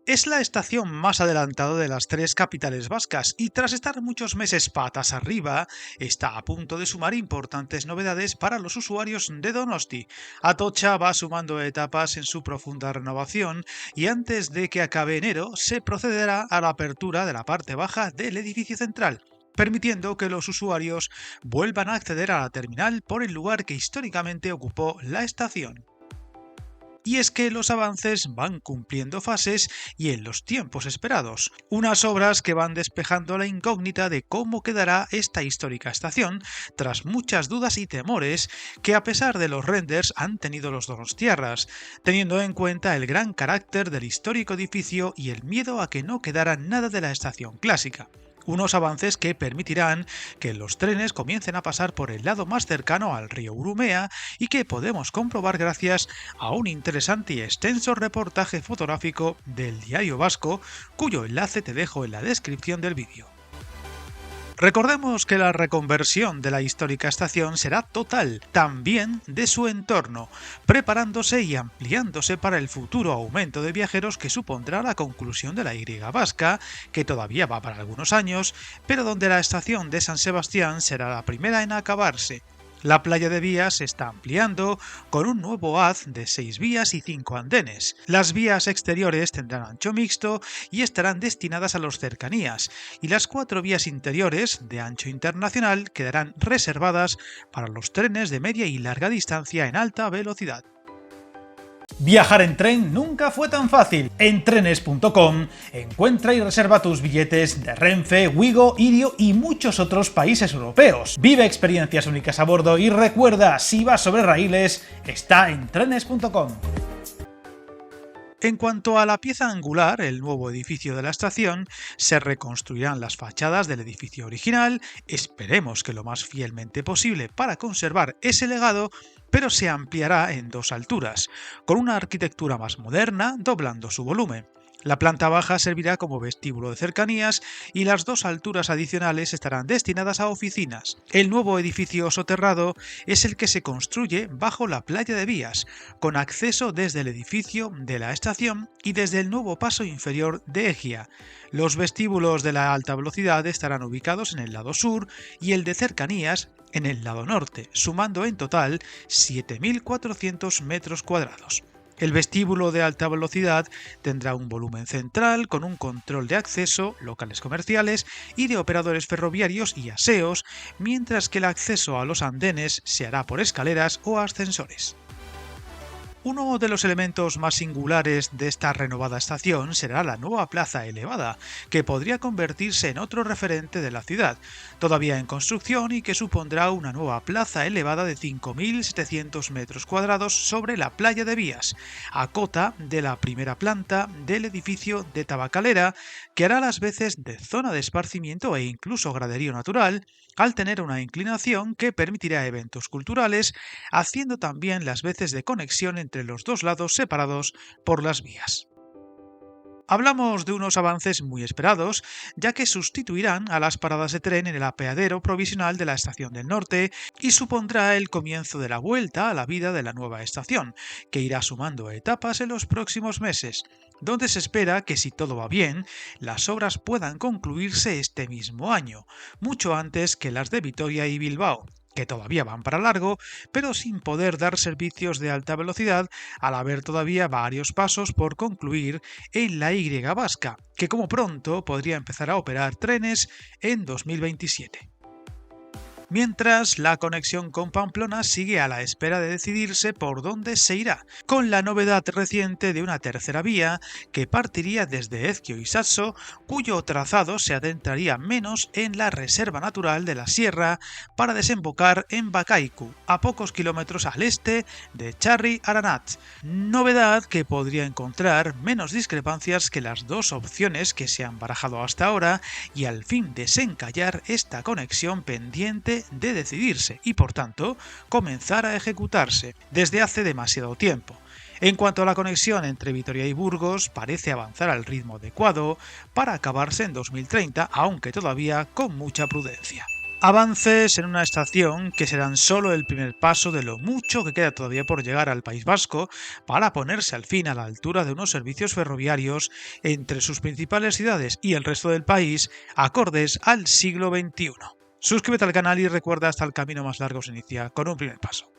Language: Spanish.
Es la estación más adelantada de las tres capitales vascas y tras estar muchos meses patas arriba, está a punto de sumar importantes novedades para los usuarios de Donosti. Atocha va sumando etapas en su profunda renovación y antes de que acabe enero se procederá a la apertura de la parte baja del edificio central, permitiendo que los usuarios vuelvan a acceder a la terminal por el lugar que históricamente ocupó la estación. Y es que los avances van cumpliendo fases y en los tiempos esperados, unas obras que van despejando la incógnita de cómo quedará esta histórica estación, tras muchas dudas y temores que a pesar de los renders han tenido los donostiarras, teniendo en cuenta el gran carácter del histórico edificio y el miedo a que no quedara nada de la estación clásica. Unos avances que permitirán que los trenes comiencen a pasar por el lado más cercano al río Urumea y que podemos comprobar gracias a un interesante y extenso reportaje fotográfico del Diario Vasco, cuyo enlace te dejo en la descripción del vídeo. Recordemos que la reconversión de la histórica estación será total, también de su entorno, preparándose y ampliándose para el futuro aumento de viajeros que supondrá la conclusión de la Y vasca, que todavía va para algunos años, pero donde la estación de San Sebastián será la primera en acabarse. La playa de vías se está ampliando con un nuevo haz de 6 vías y 5 andenes. Las vías exteriores tendrán ancho mixto y estarán destinadas a los cercanías, y las 4 vías interiores de ancho internacional quedarán reservadas para los trenes de media y larga distancia en alta velocidad. Viajar en tren nunca fue tan fácil. En trenes.com encuentra y reserva tus billetes de Renfe, Wigo, Irio y muchos otros países europeos. Vive experiencias únicas a bordo y recuerda, si vas sobre raíles, está en trenes.com. En cuanto a la pieza angular, el nuevo edificio de la estación, se reconstruirán las fachadas del edificio original, esperemos que lo más fielmente posible para conservar ese legado, pero se ampliará en 2 alturas, con una arquitectura más moderna, doblando su volumen. La planta baja servirá como vestíbulo de cercanías y las 2 alturas adicionales estarán destinadas a oficinas. El nuevo edificio soterrado es el que se construye bajo la playa de vías, con acceso desde el edificio de la estación y desde el nuevo paso inferior de Egia. Los vestíbulos de la alta velocidad estarán ubicados en el lado sur y el de cercanías en el lado norte, sumando en total 7.400 metros cuadrados. El vestíbulo de alta velocidad tendrá un volumen central con un control de acceso, locales comerciales y de operadores ferroviarios y aseos, mientras que el acceso a los andenes se hará por escaleras o ascensores. Uno de los elementos más singulares de esta renovada estación será la nueva plaza elevada, que podría convertirse en otro referente de la ciudad, todavía en construcción y que supondrá una nueva plaza elevada de 5.700 metros cuadrados sobre la playa de Vías, a cota de la primera planta del edificio de Tabacalera, que hará las veces de zona de esparcimiento e incluso graderío natural, al tener una inclinación que permitirá eventos culturales, haciendo también las veces de conexión entre los 2 lados separados por las vías. Hablamos de unos avances muy esperados, ya que sustituirán a las paradas de tren en el apeadero provisional de la Estación del Norte y supondrá el comienzo de la vuelta a la vida de la nueva estación, que irá sumando etapas en los próximos meses, donde se espera que, si todo va bien, las obras puedan concluirse este mismo año, mucho antes que las de Vitoria y Bilbao, que todavía van para largo, pero sin poder dar servicios de alta velocidad al haber todavía varios pasos por concluir en la Y vasca, que como pronto podría empezar a operar trenes en 2027. Mientras, la conexión con Pamplona sigue a la espera de decidirse por dónde se irá, con la novedad reciente de una tercera vía que partiría desde Ezkio y Sasso, cuyo trazado se adentraría menos en la reserva natural de la sierra para desembocar en Bakaiku, a pocos kilómetros al este de Txarri Aranatz, novedad que podría encontrar menos discrepancias que las 2 opciones que se han barajado hasta ahora y al fin desencallar esta conexión pendiente de decidirse y por tanto comenzar a ejecutarse desde hace demasiado tiempo. En cuanto a la conexión entre Vitoria y Burgos, parece avanzar al ritmo adecuado para acabarse en 2030, aunque todavía con mucha prudencia. Avances en una estación que serán solo el primer paso de lo mucho que queda todavía por llegar al País Vasco para ponerse al fin a la altura de unos servicios ferroviarios entre sus principales ciudades y el resto del país acordes al siglo XXI. Suscríbete al canal y recuerda hasta el camino más largo se inicia con un primer paso.